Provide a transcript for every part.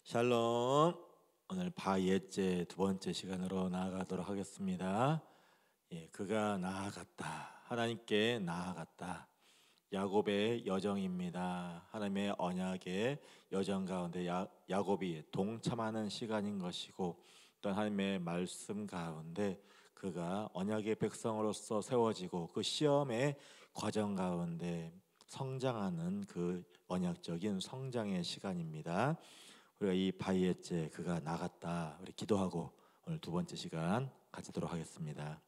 샬롬. 오늘 바예제 두 번째 시간으로 나아가도록 하겠습니다. 그가 나아갔다. 하나님께 나아갔다. 야곱의 여정입니다. 하나님의 언약의 여정 가운데 야곱이 동참하는 시간인 것이고, 또 하나님의 말씀 가운데 그가 언약의 백성으로서 세워지고 그 시험의 과정 가운데 성장하는 그 언약적인 성장의 시간입니다. 우리가 이 바이에제 그가 나갔다 우리 기도하고 오늘 두 번째 시간 가지도록 하겠습니다.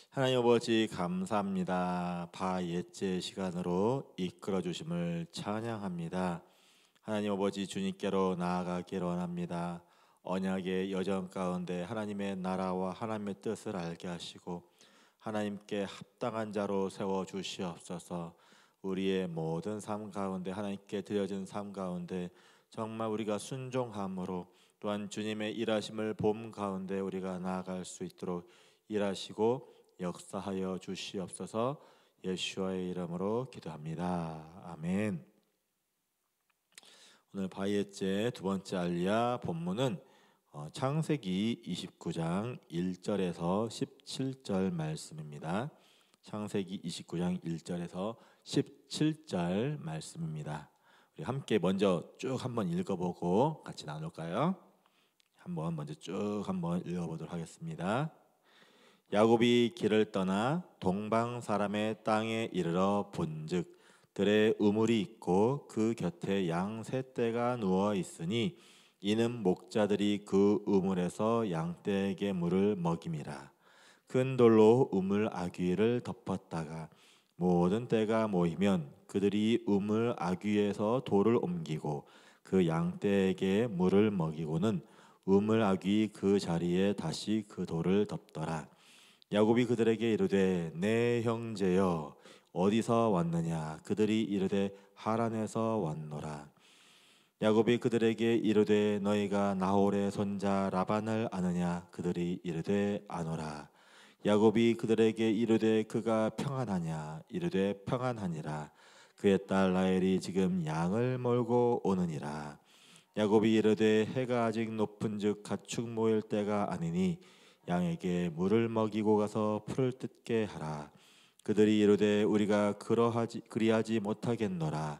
하나님 아버지 감사합니다. 바이에제 시간으로 이끌어 주심을 찬양합니다. 하나님 아버지 주님께로 나아가기를 원합니다. 언약의 여정 가운데 하나님의 나라와 하나님의 뜻을 알게 하시고 하나님께 합당한 자로 세워 주시옵소서. 우리의 모든 삶 가운데 하나님께 드려진 삶 가운데 정말 우리가 순종함으로 또한 주님의 일하심을 봄 가운데 우리가 나아갈 수 있도록 일하시고 역사하여 주시옵소서. 예수와의 이름으로 기도합니다. 아멘. 오늘 바이에제 두 번째 알리야 본문은 창세기 29장 1절에서 17절 말씀입니다. 창세기 29장 1절에서 17절 말씀입니다. 우리 함께 먼저 쭉 한번 읽어보고 같이 나눌까요? 먼저 쭉 한번 읽어보도록 하겠습니다. 야곱이 길을 떠나 동방 사람의 땅에 이르러 본즉 들에 우물이 있고 그 곁에 양 세 떼가 누워 있으니 이는 목자들이 그 우물에서 양떼에게 물을 먹임이라. 큰 돌로 우물 아귀를 덮었다가 모든 떼가 모이면 그들이 우물 아귀에서 돌을 옮기고 그 양떼에게 물을 먹이고는 우물 아귀 그 자리에 다시 그 돌을 덮더라. 야곱이 그들에게 이르되 내 형제여 어디서 왔느냐? 그들이 이르되 하란에서 왔노라. 야곱이 그들에게 이르되 너희가 나홀의 손자 라반을 아느냐? 그들이 이르되 아노라. 야곱이 그들에게 이르되 그가 평안하냐? 이르되 평안하니라. 그의 딸 라헬이 지금 양을 몰고 오느니라. 야곱이 이르되 해가 아직 높은즉 가축 모일 때가 아니니 양에게 물을 먹이고 가서 풀을 뜯게 하라. 그들이 이르되 우리가 그리하지 못하겠노라.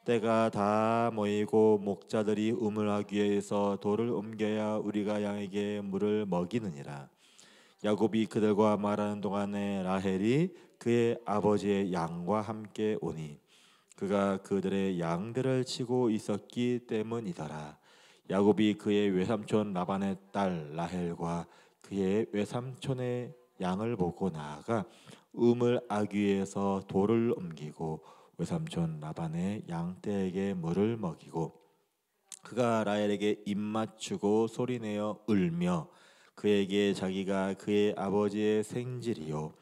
때가 다 모이고 목자들이 우물 아귀에서 돌을 옮겨야 우리가 양에게 물을 먹이느니라. 야곱이 그들과 말하는 동안에 라헬이 그의 아버지의 양과 함께 오니 그가 그들의 양들을 치고 있었기 때문이더라. 야곱이 그의 외삼촌 라반의 딸 라헬과 그의 외삼촌의 양을 보고 나아가 우물 아귀에서 돌을 옮기고 외삼촌 라반의 양떼에게 물을 먹이고 그가 라헬에게 입맞추고 소리내어 울며 그에게 자기가 그의 아버지의 생질이요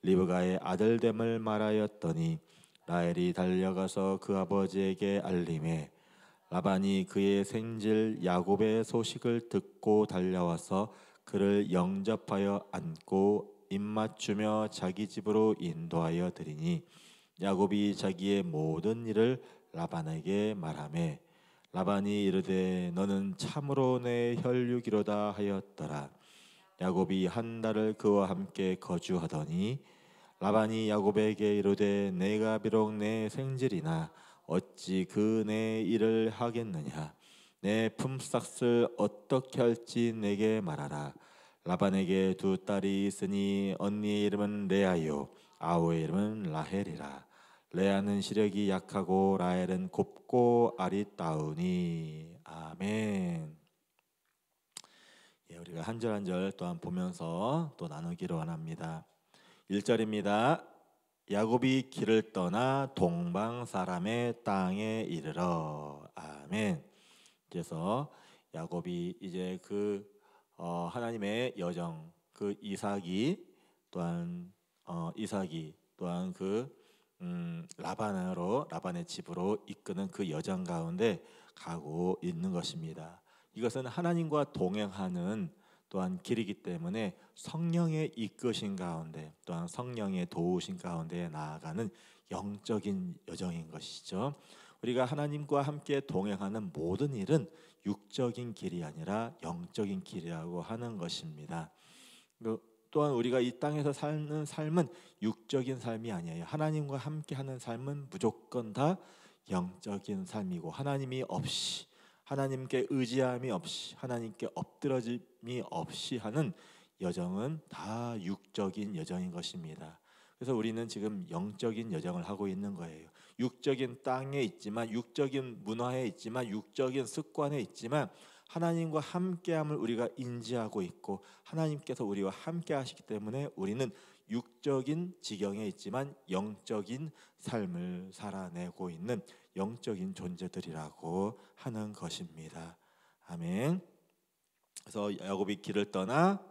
리브가의 아들됨을 말하였더니 라헬이 달려가서 그 아버지에게 알림해 라반이 그의 생질 야곱의 소식을 듣고 달려와서 그를 영접하여 안고 입맞추며 자기 집으로 인도하여 드리니 야곱이 자기의 모든 일을 라반에게 말하매 라반이 이르되 너는 참으로 내 혈육이로다 하였더라. 야곱이 한 달을 그와 함께 거주하더니 라반이 야곱에게 이르되 내가 비록 내 생질이나 어찌 그 내 일을 하겠느냐. 내 품삯을 어떻게 할지 내게 말하라. 라반에게 두 딸이 있으니 언니의 이름은 레아요 아우의 이름은 라헬이라. 레아는 시력이 약하고 라헬은 곱고 아리따우니. 아멘. 우리가 한 절 한 절 또한 보면서 또 나누기를 원합니다. 1절입니다. 야곱이 길을 떠나 동방 사람의 땅에 이르러. 아멘. 그래서 야곱이 이제 하나님의 여정 이삭이 또한 라반의 집으로 이끄는 그 여정 가운데 가고 있는 것입니다. 이것은 하나님과 동행하는 또한 길이기 때문에 성령의 이끄신 가운데 또한 성령의 도우신 가운데 나아가는 영적인 여정인 것이죠. 우리가 하나님과 함께 동행하는 모든 일은 육적인 길이 아니라 영적인 길이라고 하는 것입니다. 또한 우리가 이 땅에서 사는 삶은 육적인 삶이 아니에요. 하나님과 함께하는 삶은 무조건 다 영적인 삶이고, 하나님이 없이, 하나님께 의지함이 없이, 하나님께 엎드러짐이 없이 하는 여정은 다 육적인 여정인 것입니다. 그래서 우리는 지금 영적인 여정을 하고 있는 거예요. 육적인 땅에 있지만, 육적인 문화에 있지만, 육적인 습관에 있지만, 하나님과 함께함을 우리가 인지하고 있고, 하나님께서 우리와 함께 하시기 때문에 우리는 육적인 지경에 있지만 영적인 삶을 살아내고 있는 영적인 존재들이라고 하는 것입니다. 아멘. 그래서 야곱이 길을 떠나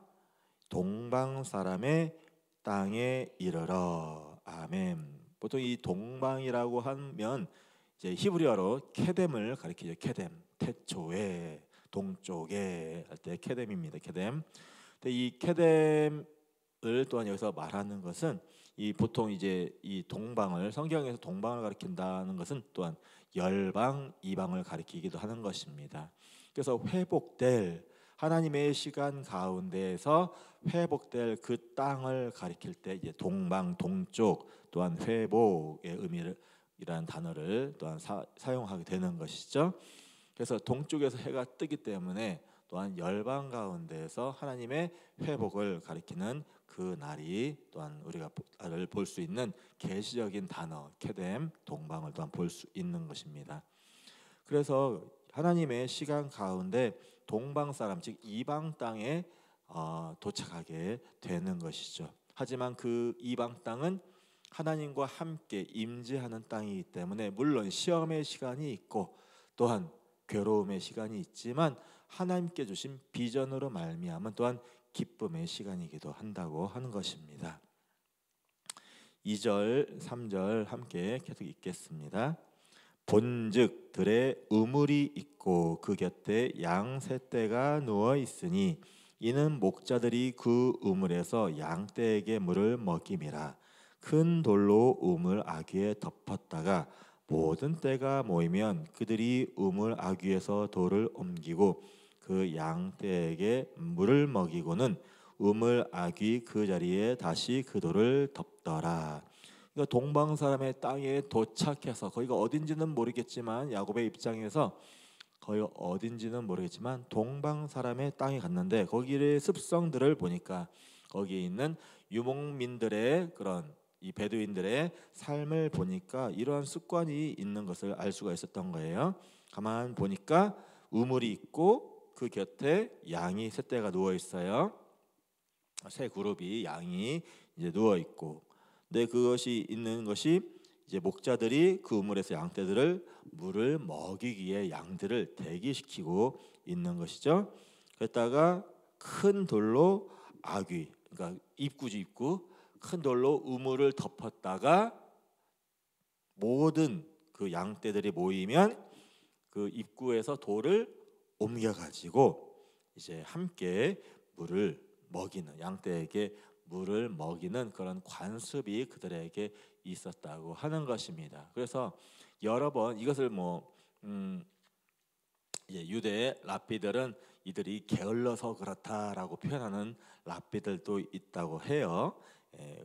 동방 사람의 땅에 이르러. 아멘. 보통 이 동방이라고 하면 이제 히브리어로 케뎀을 가리키죠. 케뎀, 태초에, 동쪽에 할 때 케뎀입니다. 케뎀. 근데 이 케뎀을 또한 여기서 말하는 것은 이 보통 이제 이 동방을, 성경에서 동방을 가리킨다는 것은 또한 열방, 이방을 가리키기도 하는 것입니다. 그래서 회복될 하나님의 시간 가운데에서 회복될 그 땅을 가리킬 때 이제 동방, 동쪽, 또한 회복의 의미를 이라는 단어를 또한 사용하게 되는 것이죠. 그래서 동쪽에서 해가 뜨기 때문에 또한 열방 가운데에서 하나님의 회복을 가리키는 그 날이 또한 우리가 볼 수 있는 계시적인 단어 케뎀, 동방을 또한 볼 수 있는 것입니다. 그래서 하나님의 시간 가운데 동방 사람, 즉 이방 땅에 도착하게 되는 것이죠. 하지만 그 이방 땅은 하나님과 함께 임재하는 땅이기 때문에 물론 시험의 시간이 있고 또한 괴로움의 시간이 있지만 하나님께 주신 비전으로 말미암은 또한 기쁨의 시간이기도 한다고 하는 것입니다. 2절, 3절 함께 계속 읽겠습니다. 본즉 들에 우물이 있고 그 곁에 양 세 떼가 누워 있으니 이는 목자들이 그 우물에서 양 떼에게 물을 먹임이라. 큰 돌로 우물 아귀에 덮었다가 모든 떼가 모이면 그들이 우물 아귀에서 돌을 옮기고 그 양 떼에게 물을 먹이고는 우물 아귀 그 자리에 다시 그 돌을 덮더라. 동방 사람의 땅에 도착해서, 거기가 어딘지는 모르겠지만 야곱의 입장에서 거기 어딘지는 모르겠지만 동방 사람의 땅에 갔는데 거기의 습성들을 보니까 거기에 있는 유목민들의 그런 이 베두인들의 삶을 보니까 이러한 습관이 있는 것을 알 수가 있었던 거예요. 가만 보니까 우물이 있고 그 곁에 양이 세 떼가 누워 있어요. 세 그룹이 양이 이제 누워 있고, 근데 그것이 있는 것이 이제 목자들이 그 우물에서 양떼들을 물을 먹이기 위해 양들을 대기시키고 있는 것이죠. 그랬다가 큰 돌로 아귀, 그러니까 입구죠, 입구. 큰 돌로 우물을 덮었다가 모든 그 양떼들이 모이면 그 입구에서 돌을 옮겨 가지고 이제 함께 물을 먹이는, 양떼에게 물을 먹이는 그런 관습이 그들에게 있었다고 하는 것입니다. 그래서 여러 번 이것을 유대의 랍비들은 이들이 게을러서 그렇다라고 표현하는 랍비들도 있다고 해요.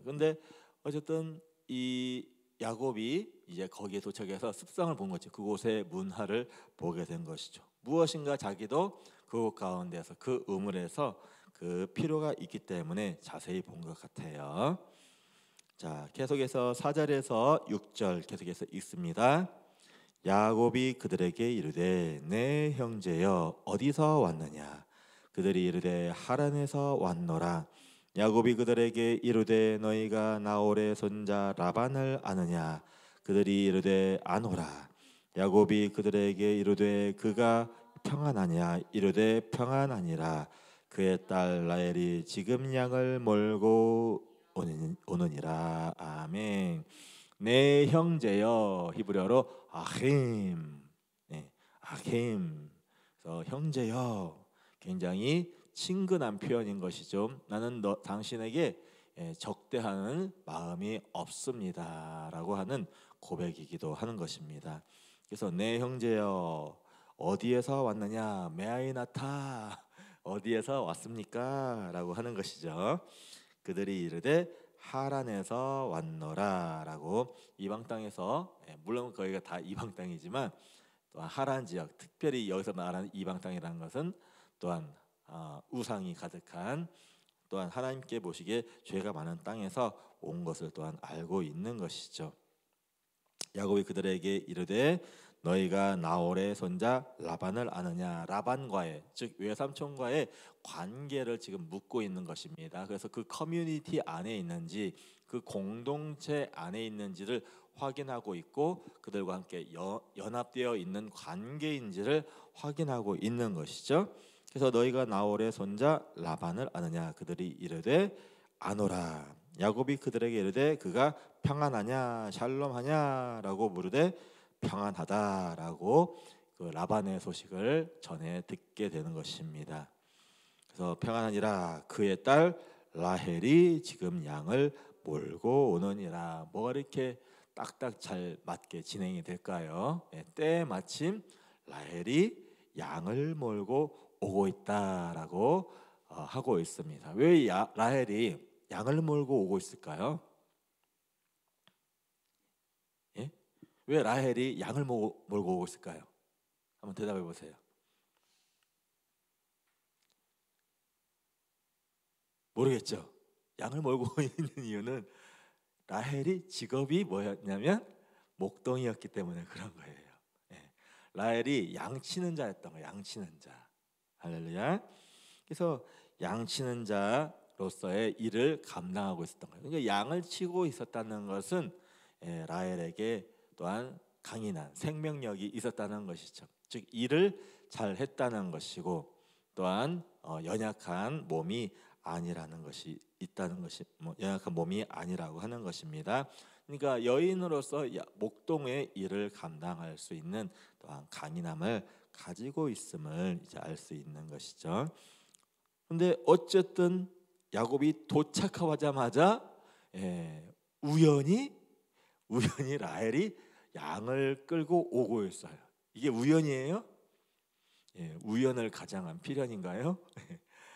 근데 어쨌든 이 야곱이 이제 거기에 도착해서 습성을 본 거죠. 그곳의 문화를 보게 된 것이죠. 무엇인가 자기도 그곳 가운데서 그 우물에서 그 필요가 있기 때문에 자세히 본 것 같아요. 자, 계속해서 4절에서 6절 계속해서 읽습니다. 야곱이 그들에게 이르되 내 형제여 어디서 왔느냐? 그들이 이르되 하란에서 왔노라. 야곱이 그들에게 이르되 너희가 나홀의 손자 라반을 아느냐? 그들이 이르되 아노라. 야곱이 그들에게 이르되 그가 평안하냐? 이르되 평안하니라. 그의 딸 라헬이 지금 양을 몰고 오느니라. 아멘. 내 형제여, 히브리어로 아힘. 아힘. 그래서 형제여, 굉장히 친근한 표현인 것이죠. 나는 당신에게 적대하는 마음이 없습니다라고 하는 고백이기도 하는 것입니다. 그래서 내 형제여 어디에서 왔느냐 메아이나타 어디에서 왔습니까? 라고 하는 것이죠. 그들이 이르되 하란에서 왔노라라고 이방 땅에서 물론 거기가 다 이방 땅이지만 또한 하란 지역 특별히 여기서 말하는 이방 땅이라는 것은 또한 우상이 가득한 또한 하나님께 보시기에 죄가 많은 땅에서 온 것을 또한 알고 있는 것이죠. 야곱이 그들에게 이르되 너희가 나홀의 손자 라반을 아느냐. 라반과의 즉 외삼촌과의 관계를 지금 묻고 있는 것입니다. 그래서 그 커뮤니티 안에 있는지 그 공동체 안에 있는지를 확인하고 있고 그들과 함께 연합되어 있는 관계인지를 확인하고 있는 것이죠. 그래서 너희가 나홀의 손자 라반을 아느냐. 그들이 이르되 아노라. 야곱이 그들에게 이르되 그가 평안하냐 샬롬하냐라고 물으되 평안하다라고 그 라반의 소식을 전해 듣게 되는 것입니다. 그래서 평안하니라 그의 딸 라헬이 지금 양을 몰고 오느니라. 뭐가 이렇게 딱딱 잘 맞게 진행이 될까요? 때 마침 라헬이 양을 몰고 오고 있다라고 하고 있습니다. 왜 라헬이 양을 몰고 오고 있을까요? 예? 왜 라헬이 양을 몰고 오고 있을까요? 한번 대답해 보세요. 모르겠죠. 양을 몰고 있는 이유는 라헬이 직업이 뭐였냐면 목동이었기 때문에 그런 거예요. 라헬이 양치는 자였던 거예요. 양치는 자. 할렐루야. 그래서 양치는 자로서의 일을 감당하고 있었던 거예요. 그러니까 양을 치고 있었다는 것은 라헬에게 또한 강인한 생명력이 있었다는 것이죠. 즉 일을 잘 했다는 것이고 또한 연약한 몸이 아니라는 것이 있다는 것이 연약한 몸이 아니라고 하는 것입니다. 그러니까 여인으로서 목동의 일을 감당할 수 있는 또한 강인함을 가지고 있음을 이제 알 수 있는 것이죠. 그런데 어쨌든 야곱이 도착하자마자 우연히 라헬이 양을 끌고 오고 있어요. 이게 우연이에요? 우연을 가장한 필연인가요?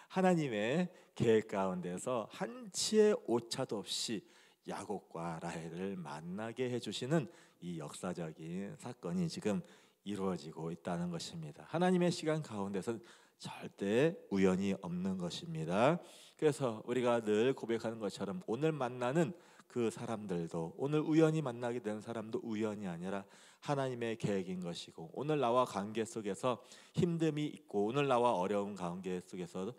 하나님의 계획 가운데서 한치의 오차도 없이 야곱과 라헬을 만나게 해주시는 이 역사적인 사건이 지금 이루어지고 있다는 것입니다. 하나님의 시간 가운데서는 절대 우연이 없는 것입니다. 그래서 우리가 늘 고백하는 것처럼 오늘 만나는 그 사람들도 오늘 우연히 만나게 된 사람도 우연이 아니라 하나님의 계획인 것이고 오늘 나와 관계 속에서 힘듦이 있고 오늘 나와 어려운 관계 속에서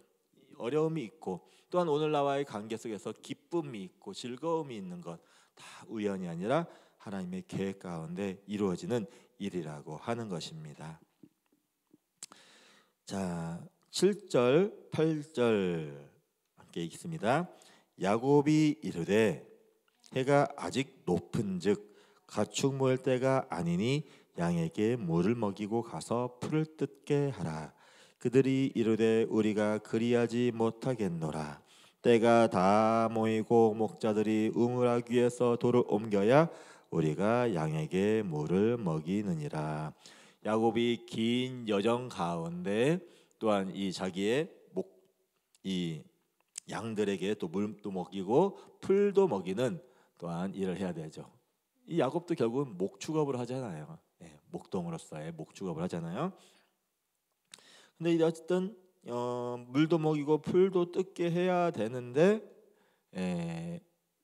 어려움이 있고 또한 오늘 나와의 관계 속에서 기쁨이 있고 즐거움이 있는 것 다 우연이 아니라 하나님의 계획 가운데 이루어지는 일이라고 하는 것입니다. 자, 7절, 8절 함께 읽습니다. 야곱이 이르되 해가 아직 높은즉 가축 모을 때가 아니니 양에게 물을 먹이고 가서 풀을 뜯게 하라. 그들이 이르되 우리가 그리하지 못하겠노라. 때가 다 모이고 목자들이 우물하기 위해서 돌을 옮겨야 우리가 양에게 물을 먹이느니라. 야곱이 긴 여정 가운데 또한 이 자기의 이 양들에게 또 물도 먹이고 풀도 먹이는 또한 일을 해야 되죠. 이 야곱도 결국은 목축업을 하잖아요. 목동으로서의 목축업을 하잖아요. 근데 어쨌든 물도 먹이고 풀도 뜯게 해야 되는데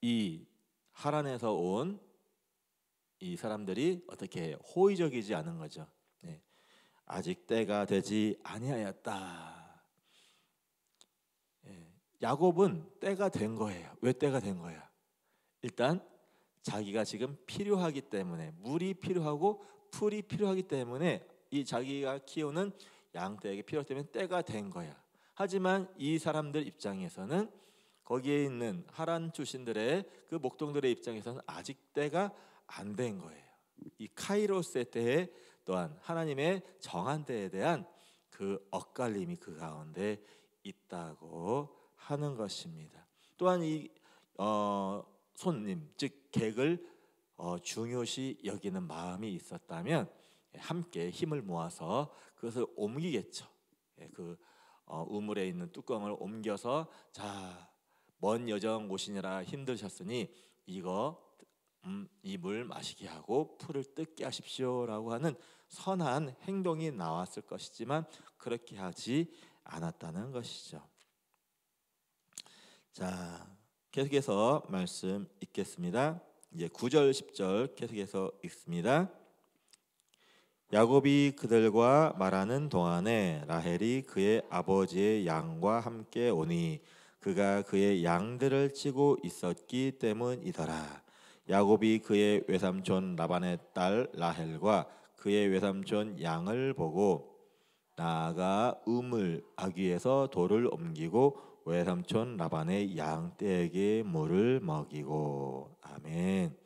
이 하란에서 온 이 사람들이 어떻게 호의적이지 않은 거죠. 아직 때가 되지 아니하였다. 야곱은 때가 된 거예요. 왜 때가 된 거야? 일단 자기가 지금 필요하기 때문에 물이 필요하고 풀이 필요하기 때문에 이 자기가 키우는 양떼에게 필요하기 때문에 때가 된 거야. 하지만 이 사람들 입장에서는 거기에 있는 하란 출신들의 그 목동들의 입장에서는 아직 때가 안 된 거예요. 이 카이로스의 때에 또한 하나님의 정한 때에 대한 그 엇갈림이 그 가운데 있다고 하는 것입니다. 또한 이 손님 즉 객을 중요시 여기는 마음이 있었다면 함께 힘을 모아서 그것을 옮기겠죠. 그 우물에 있는 뚜껑을 옮겨서 자, 먼 여정 오시느라 힘드셨으니 이거 이 물 마시게 하고 풀을 뜯게 하십시오라고 하는 선한 행동이 나왔을 것이지만 그렇게 하지 않았다는 것이죠. 자, 계속해서 말씀 읽겠습니다. 이제 9절 10절 계속해서 읽습니다. 야곱이 그들과 말하는 동안에 라헬이 그의 아버지의 양과 함께 오니 그가 그의 양들을 치고 있었기 때문이더라. 야곱이 그의 외삼촌 라반의 딸 라헬과 그의 외삼촌 양을 보고 나아가 우물 아귀에서 돌을 옮기고 외삼촌 라반의 양떼에게 물을 먹이고. 아멘.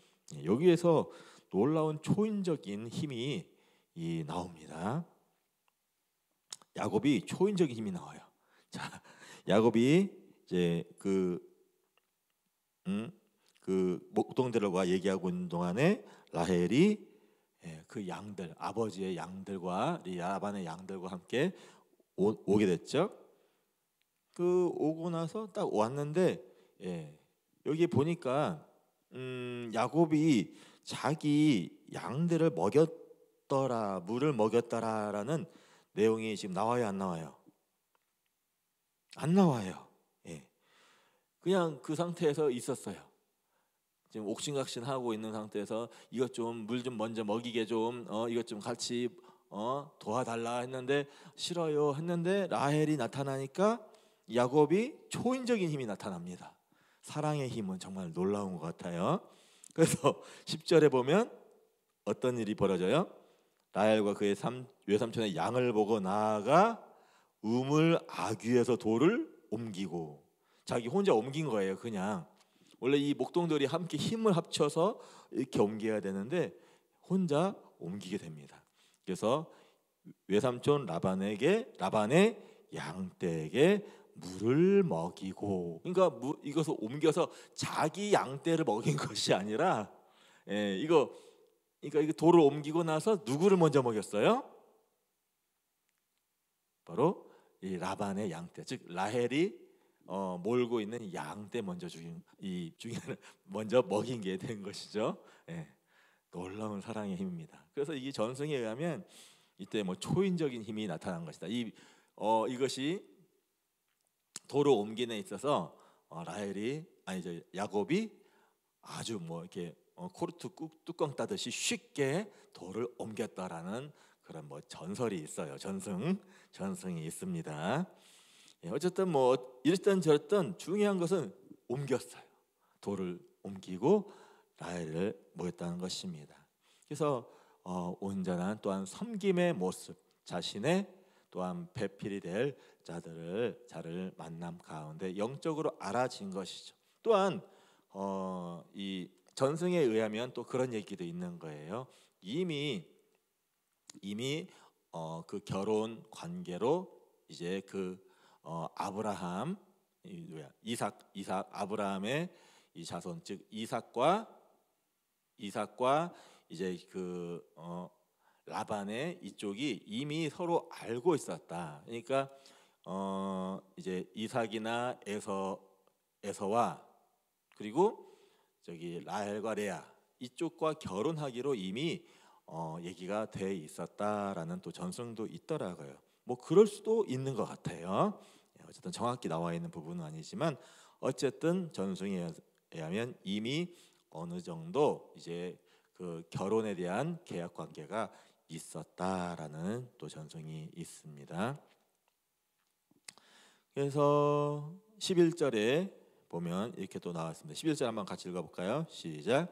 여기에서 놀라운 초인적인 힘이 나옵니다. 야곱이 초인적인 힘이 나와요. 자, 야곱이 이제 그 목동들과 얘기하고 있는 동안에 라헬이 그 양들, 아버지의 양들과 라반의 양들과 함께 오게 됐죠. 그 오고 나서 딱 왔는데 여기 보니까 야곱이 자기 양들을 먹였더라, 물을 먹였더라라는 내용이 지금 나와요, 안 나와요? 안 나와요. 그냥 그 상태에서 있었어요. 지금 옥신각신하고 있는 상태에서 이것 좀 물 좀 먼저 먹이게 좀 이것 좀 같이 도와달라 했는데 싫어요 했는데 라헬이 나타나니까 야곱이 초인적인 힘이 나타납니다. 사랑의 힘은 정말 놀라운 것 같아요. 그래서 10절에 보면 어떤 일이 벌어져요? 라헬과 그의 외삼촌의 양을 보고 나아가 우물 아귀에서 돌을 옮기고. 자기 혼자 옮긴 거예요. 그냥 원래 이 목동들이 함께 힘을 합쳐서 이렇게 옮겨야 되는데 혼자 옮기게 됩니다. 그래서 외삼촌 라반의 양떼에게 물을 먹이고. 그러니까 이것을 옮겨서 자기 양떼를 먹인 것이 아니라 그러니까 이거 돌을 옮기고 나서 누구를 먼저 먹였어요? 바로 이 라반의 양떼, 즉 라헬이 몰고 있는 양떼 먼저 먼저 먹인 게 된 것이죠. 놀라운 사랑의 힘입니다. 그래서 이 전승에 의하면 이때 초인적인 힘이 나타난 것이다. 이것이 돌을 옮기는 데 있어서 야곱이 아주 이렇게 코르트 뚜껑 따듯이 쉽게 돌을 옮겼다라는 그런 전설이 있어요. 전승이 있습니다. 어쨌든 이랬던 저랬던 중요한 것은 옮겼어요. 돌을 옮기고 라헬을 먹였다는 것입니다. 그래서 온전한 또한 섬김의 모습, 자신의 또한 배필이 될 자를 만남 가운데 영적으로 알아진 것이죠. 또한 이 전승에 의하면 또 그런 얘기도 있는 거예요. 이미 그 결혼 관계로 이제 아브라함, 이삭 아브라함의 이 자손, 즉 이삭과 이제 라반의 이쪽이 이미 서로 알고 있었다. 그러니까 이제 이삭이나 에서와 그리고 저기 라헬과 레아 이쪽과 결혼하기로 이미 얘기가 돼 있었다라는 또 전승도 있더라고요. 그럴 수도 있는 것 같아요. 어쨌든 정확히 나와 있는 부분은 아니지만 어쨌든 전승에 의하면 이미 어느 정도 이제 그 결혼에 대한 계약 관계가 있었다라는 또 전승이 있습니다. 그래서 11절에 보면 이렇게 또 나왔습니다. 11절 한번 같이 읽어볼까요? 시작.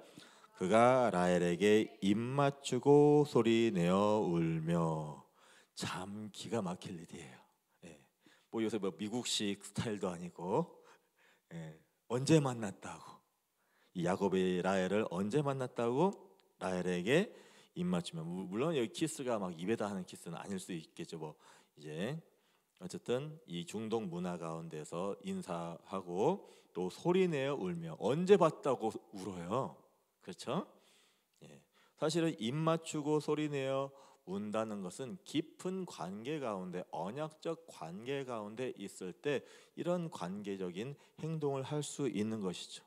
그가 라헬에게 입 맞추고 소리 내어 울며. 참 기가 막힐 일이에요. 요새 미국식 스타일도 아니고 언제 만났다고, 이 야곱이 라헬을 언제 만났다고 라헬에게 입 맞추면, 물론 여기 키스가 막 입에다 하는 키스는 아닐 수 있겠죠. 이제 어쨌든 이 중동 문화 가운데서 인사하고 또 소리내어 울며. 언제 봤다고 울어요? 그렇죠? 사실은 입 맞추고 소리내어 운다는 것은 깊은 관계 가운데, 언약적 관계 가운데 있을 때 이런 관계적인 행동을 할 수 있는 것이죠.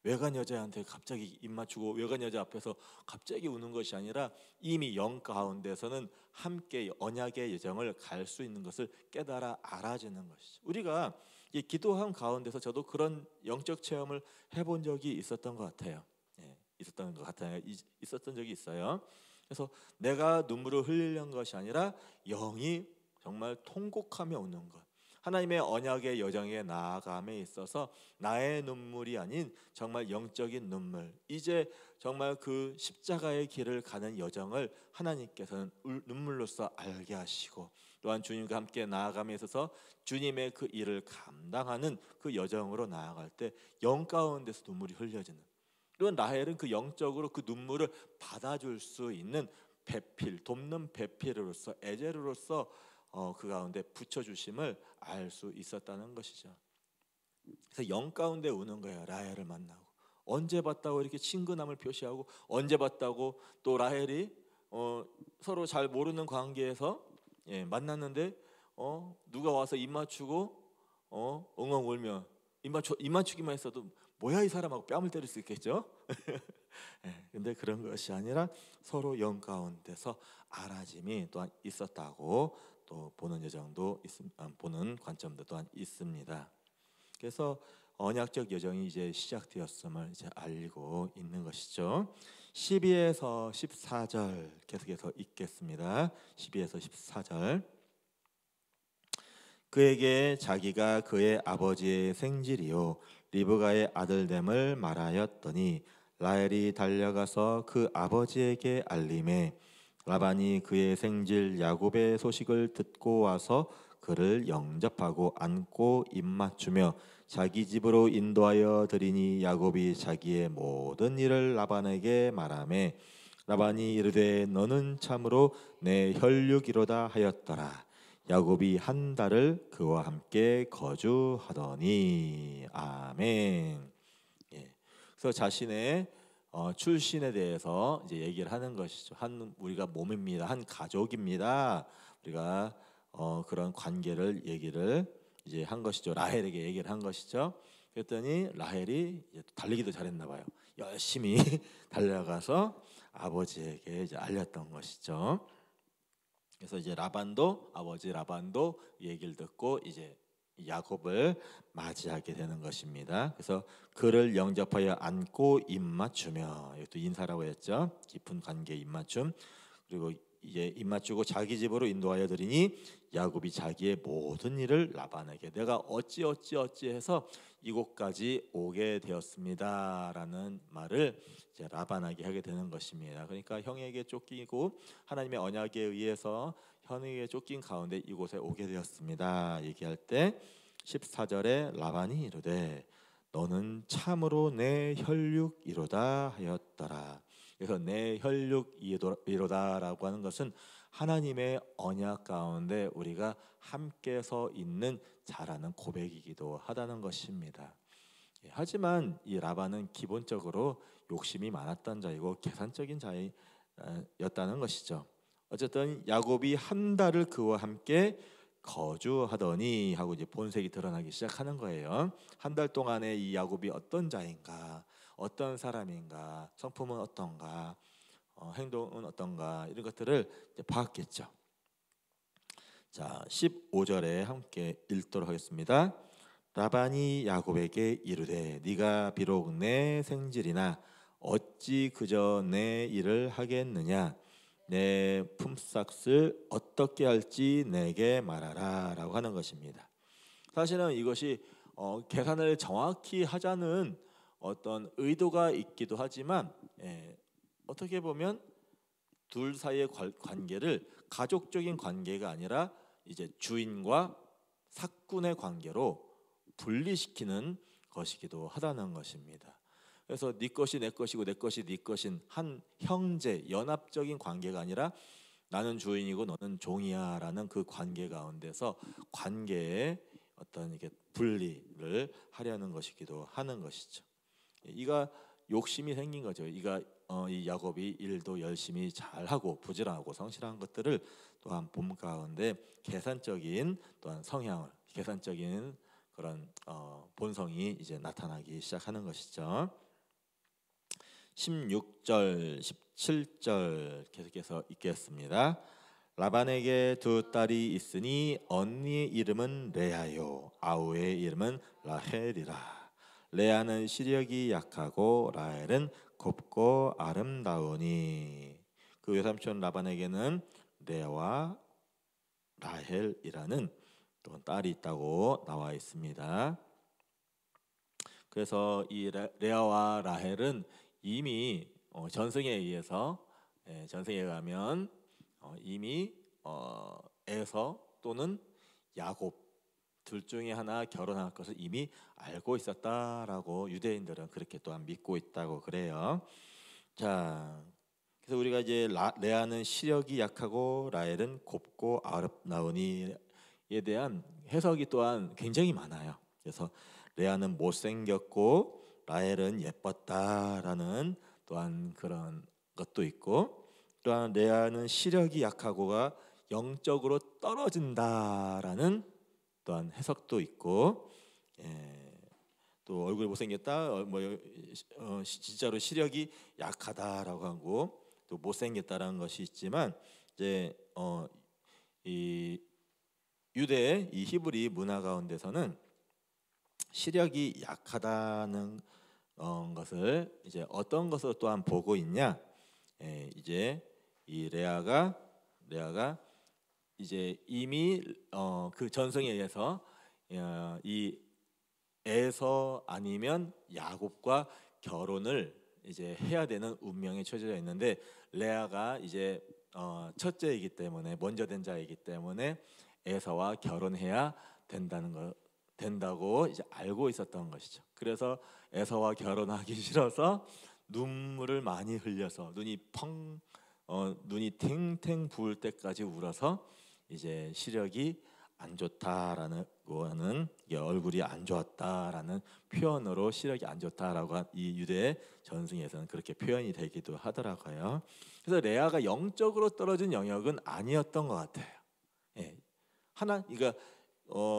외간 여자한테 갑자기 입 맞추고 외간 여자 앞에서 갑자기 우는 것이 아니라 이미 영 가운데서는 함께 언약의 여정을 갈 수 있는 것을 깨달아 알아지는 것이죠. 우리가 이 기도함 가운데서 저도 그런 영적 체험을 해본 적이 있었던 것 같아요. 있었던 적이 있어요. 그래서 내가 눈물을 흘리는 것이 아니라 영이 정말 통곡하며 우는 것, 하나님의 언약의 여정에 나아감에 있어서 나의 눈물이 아닌 정말 영적인 눈물, 이제 정말 그 십자가의 길을 가는 여정을 하나님께서는 눈물로써 알게 하시고, 또한 주님과 함께 나아감에 있어서 주님의 그 일을 감당하는 그 여정으로 나아갈 때 영 가운데서 눈물이 흘려지는, 또한 라헬은 그 영적으로 그 눈물을 받아줄 수 있는 배필, 돕는 배필로서, 에제르로서 그 가운데 붙여주심을 알 수 있었다는 것이죠. 그래서 영 가운데 우는 거예요. 라헬을 만나고 언제 봤다고 이렇게 친근함을 표시하고, 언제 봤다고 또 라헬이 서로 잘 모르는 관계에서 만났는데 누가 와서 입 맞추고 엉엉 울며 입 맞추기만 했어도 뭐야 이 사람하고 뺨을 때릴 수 있겠죠. 근데 그런 것이 아니라 서로 영 가운데서 알아짐이 또한 있었다고 또 보는 여정도 보는 관점도 또한 있습니다. 그래서 언약적 여정이 이제 시작되었음을 이제 알리고 있는 것이죠. 12에서 14절 계속해서 읽겠습니다. 12에서 14절. 그에게 자기가 그의 아버지의 생질이요 리브가의 아들됨을 말하였더니 라헬이 달려가서 그 아버지에게 알림해 라반이 그의 생질 야곱의 소식을 듣고 와서 그를 영접하고 안고 입맞추며 자기 집으로 인도하여 드리니 야곱이 자기의 모든 일을 라반에게 말하매 라반이 이르되 너는 참으로 내 혈육이로다 하였더라. 야곱이 한 달을 그와 함께 거주하더니. 아멘. 그래서 자신의 출신에 대해서 이제 얘기를 하는 것이죠. 우리가 몸입니다. 한 가족입니다. 우리가 그런 관계를 얘기를 이제 한 것이죠. 라헬에게 얘기를 한 것이죠. 그랬더니 라헬이 이제 달리기도 잘했나 봐요. 열심히 달려가서 아버지에게 이제 알렸던 것이죠. 그래서 이제 아버지 라반도 얘기를 듣고 이제 야곱을 맞이하게 되는 것입니다. 그래서 그를 영접하여 안고 입맞추며, 이것도 인사라고 했죠. 깊은 관계 입맞춤. 그리고 이제 입맞추고 자기 집으로 인도하여 드리니 야곱이 자기의 모든 일을 라반에게 내가 어찌 해서 이곳까지 오게 되었습니다라는 말을 이제 라반에게 하게 되는 것입니다. 그러니까 형에게 쫓기고 하나님의 언약에 의해서 형에게 쫓긴 가운데 이곳에 오게 되었습니다. 얘기할 때 14절에 라반이 이르되 너는 참으로 내 혈육이로다 하였더라. 그래서 내 혈육이로다라고 하는 것은 하나님의 언약 가운데 우리가 함께 서 있는 자라는 고백이기도 하다는 것입니다. 하지만 이 라반은 기본적으로 욕심이 많았던 자이고 계산적인 자였다는 것이죠. 어쨌든 야곱이 한 달을 그와 함께 거주하더니 하고 이제 본색이 드러나기 시작하는 거예요. 한 달 동안에 이 야곱이 어떤 자인가, 어떤 사람인가, 성품은 어떤가, 행동은 어떤가, 이런 것들을 이제 봤겠죠. 자, 15절에 함께 읽도록 하겠습니다. 라반이 야곱에게 이르되 네가 비록 내 생질이나 어찌 그저 내 일을 하겠느냐, 내 품삯을 어떻게 할지 내게 말하라 라고 하는 것입니다. 사실은 이것이 계산을 정확히 하자는 어떤 의도가 있기도 하지만 어떻게 보면 둘 사이의 관계를 가족적인 관계가 아니라 이제 주인과 사꾼의 관계로 분리시키는 것이기도 하다는 것입니다. 그래서 네 것이 내 것이고 내 것이 네 것인 한 형제 연합적인 관계가 아니라 나는 주인이고 너는 종이야라는 그 관계 가운데서 관계의 어떤 이게 분리를 하려는 것이기도 하는 것이죠. 이가 욕심이 생긴 거죠. 이가 이 야곱이 일도 열심히 잘하고 부지런하고 성실한 것들을 또한 본 가운데 계산적인 또한 성향을 계산적인 그런 본성이 이제 나타나기 시작하는 것이죠. 16절, 17절 계속해서 읽겠습니다. 라반에게 두 딸이 있으니 언니의 이름은 레아요 아우의 이름은 라헬이라. 레아는 시력이 약하고 라헬은 곱고 아름다우니. 그 외삼촌 라반에게는 레아와 라헬이라는 또 딸이 있다고 나와 있습니다. 그래서 이 레아와 라헬은 이미 전승에 의해서 전승에 의하면 이미 에서 또는 야곱 둘 중에 하나 결혼할 것을 이미 알고 있었다라고 유대인들은 그렇게 또한 믿고 있다고 그래요. 자, 그래서 우리가 이제 레아는 시력이 약하고 라헬은 곱고 아름다우니에 대한 해석이 또한 굉장히 많아요. 그래서 레아는 못생겼고 라헬은 예뻤다라는 또한 그런 것도 있고, 또한 레아는 시력이 약하고가 영적으로 떨어진다라는 또한 해석도 있고, 또 얼굴이 못생겼다, 진짜로 시력이 약하다라고 하고 또 못생겼다라는 것이 있지만, 이제 이 유대의 이 히브리 문화 가운데서는 시력이 약하다는 것을 이제 어떤 것으로 또한 보고 있냐? 이제 이 레아가 이제 이미 그 전성에 의해서 이 에서 아니면 야곱과 결혼을 이제 해야 되는 운명에 처해져 있는데, 레아가 이제 첫째이기 때문에 먼저 된 자이기 때문에 에서와 결혼해야 된다고 이제 알고 있었던 것이죠. 그래서 에서와 결혼하기 싫어서 눈물을 많이 흘려서 눈이 탱탱 부을 때까지 울어서 이제 시력이 안 좋다라는 거는 얼굴이 안 좋았다라는 표현으로 시력이 안 좋다라고 이 유대 전승에서는 그렇게 표현이 되기도 하더라고요. 그래서 레아가 영적으로 떨어진 영역은 아니었던 것 같아요. 그러니까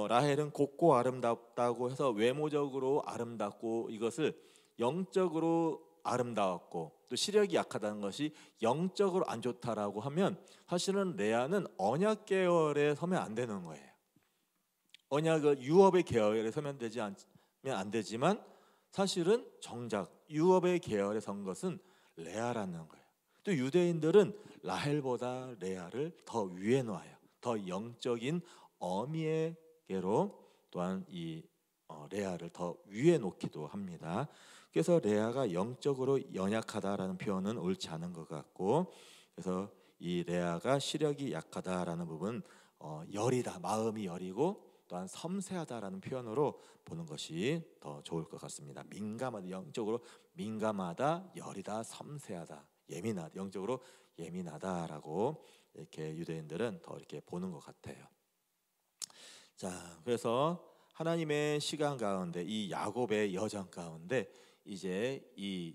라헬은 곱고 아름답다고 해서 외모적으로 아름답고 이것을 영적으로 아름다웠고 또 시력이 약하다는 것이 영적으로 안 좋다라고 하면 사실은 레아는 언약 계열에 서면 안 되는 거예요. 언약을 유업의 계열에 서면 안 되지만 사실은 정작 유업의 계열에 선 것은 레아라는 거예요. 또 유대인들은 라헬보다 레아를 더 위에 놓아요. 더 영적인 어미에게로 또한 이 레아를 더 위에 놓기도 합니다. 그래서 레아가 영적으로 연약하다라는 표현은 옳지 않은 것 같고, 그래서 이 레아가 시력이 약하다라는 부분 여리다, 마음이 여리고 또한 섬세하다라는 표현으로 보는 것이 더 좋을 것 같습니다. 민감하다, 영적으로 민감하다, 여리다, 섬세하다, 예민하다, 영적으로 예민하다라고 이렇게 유대인들은 더 이렇게 보는 것 같아요. 자, 그래서 하나님의 시간 가운데 이 야곱의 여정 가운데 이제 이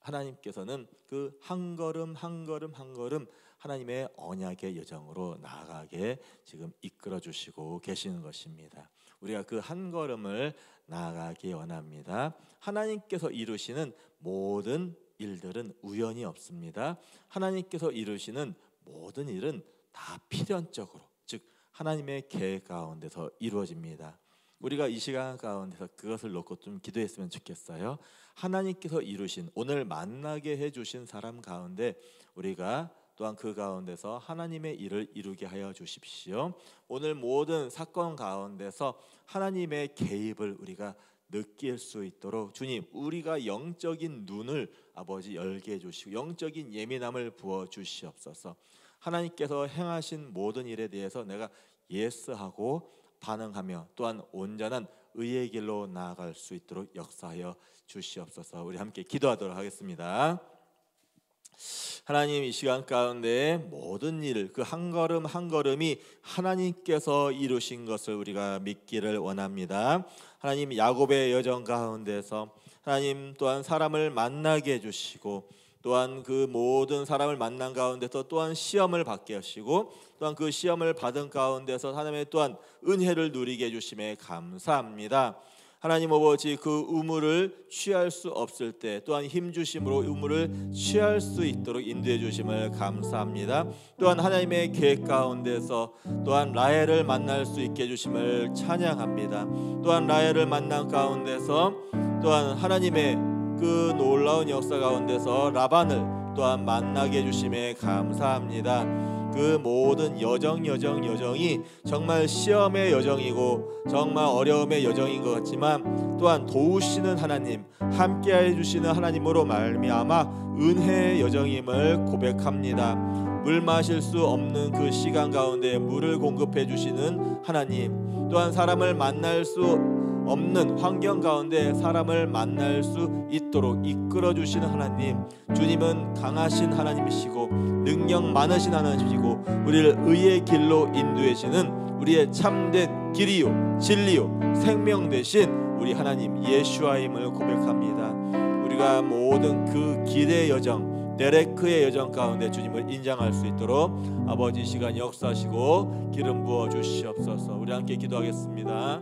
하나님께서는 그 한 걸음 한 걸음 한 걸음 하나님의 언약의 여정으로 나아가게 지금 이끌어 주시고 계시는 것입니다. 우리가 그 한 걸음을 나아가기 원합니다. 하나님께서 이루시는 모든 일들은 우연이 없습니다. 하나님께서 이루시는 모든 일은 다 필연적으로, 즉 하나님의 계획 가운데서 이루어집니다. 우리가 이 시간 가운데서 그것을 놓고 좀 기도했으면 좋겠어요. 하나님께서 이루신, 오늘 만나게 해주신 사람 가운데 우리가 또한 그 가운데서 하나님의 일을 이루게 하여 주십시오. 오늘 모든 사건 가운데서 하나님의 개입을 우리가 느낄 수 있도록 주님, 우리가 영적인 눈을 아버지 열게 해주시고 영적인 예민함을 부어 주시옵소서. 하나님께서 행하신 모든 일에 대해서 내가 예스하고 반응하며 또한 온전한 의의 길로 나아갈 수 있도록 역사하여 주시옵소서. 우리 함께 기도하도록 하겠습니다. 하나님, 이 시간 가운데 모든 일, 그 한 걸음 한 걸음이 하나님께서 이루신 것을 우리가 믿기를 원합니다. 하나님, 야곱의 여정 가운데서 하나님 또한 사람을 만나게 해주시고 또한 그 모든 사람을 만난 가운데서 또한 시험을 받게 하시고 또한 그 시험을 받은 가운데서 하나님의 또한 은혜를 누리게 해주심에 감사합니다. 하나님 아버지, 그 우물을 취할 수 없을 때 또한 힘주심으로 우물을 취할 수 있도록 인도해 주심을 감사합니다. 또한 하나님의 계획 가운데서 또한 라헬을 만날 수 있게 해주심을 찬양합니다. 또한 라헬을 만난 가운데서 또한 하나님의 그 놀라운 역사 가운데서 라반을 또한 만나게 해주심에 감사합니다. 그 모든 여정이 정말 시험의 여정이고 정말 어려움의 여정인 것 같지만 또한 도우시는 하나님, 함께해 주시는 하나님으로 말미암아 은혜의 여정임을 고백합니다. 물 마실 수 없는 그 시간 가운데 물을 공급해 주시는 하나님, 또한 사람을 만날 수 없는 환경 가운데 사람을 만날 수 있도록 이끌어 주시는 하나님, 주님은 강하신 하나님이시고 능력 많으신 하나님이시고 우리를 의의 길로 인도하시는 우리의 참된 길이요 진리요 생명 되신 우리 하나님 예수와임을 고백합니다. 우리가 모든 그 길의 여정, 데레크의 여정 가운데 주님을 인정할 수 있도록 아버지 시간 역사하시고 기름 부어 주시옵소서. 우리 함께 기도하겠습니다.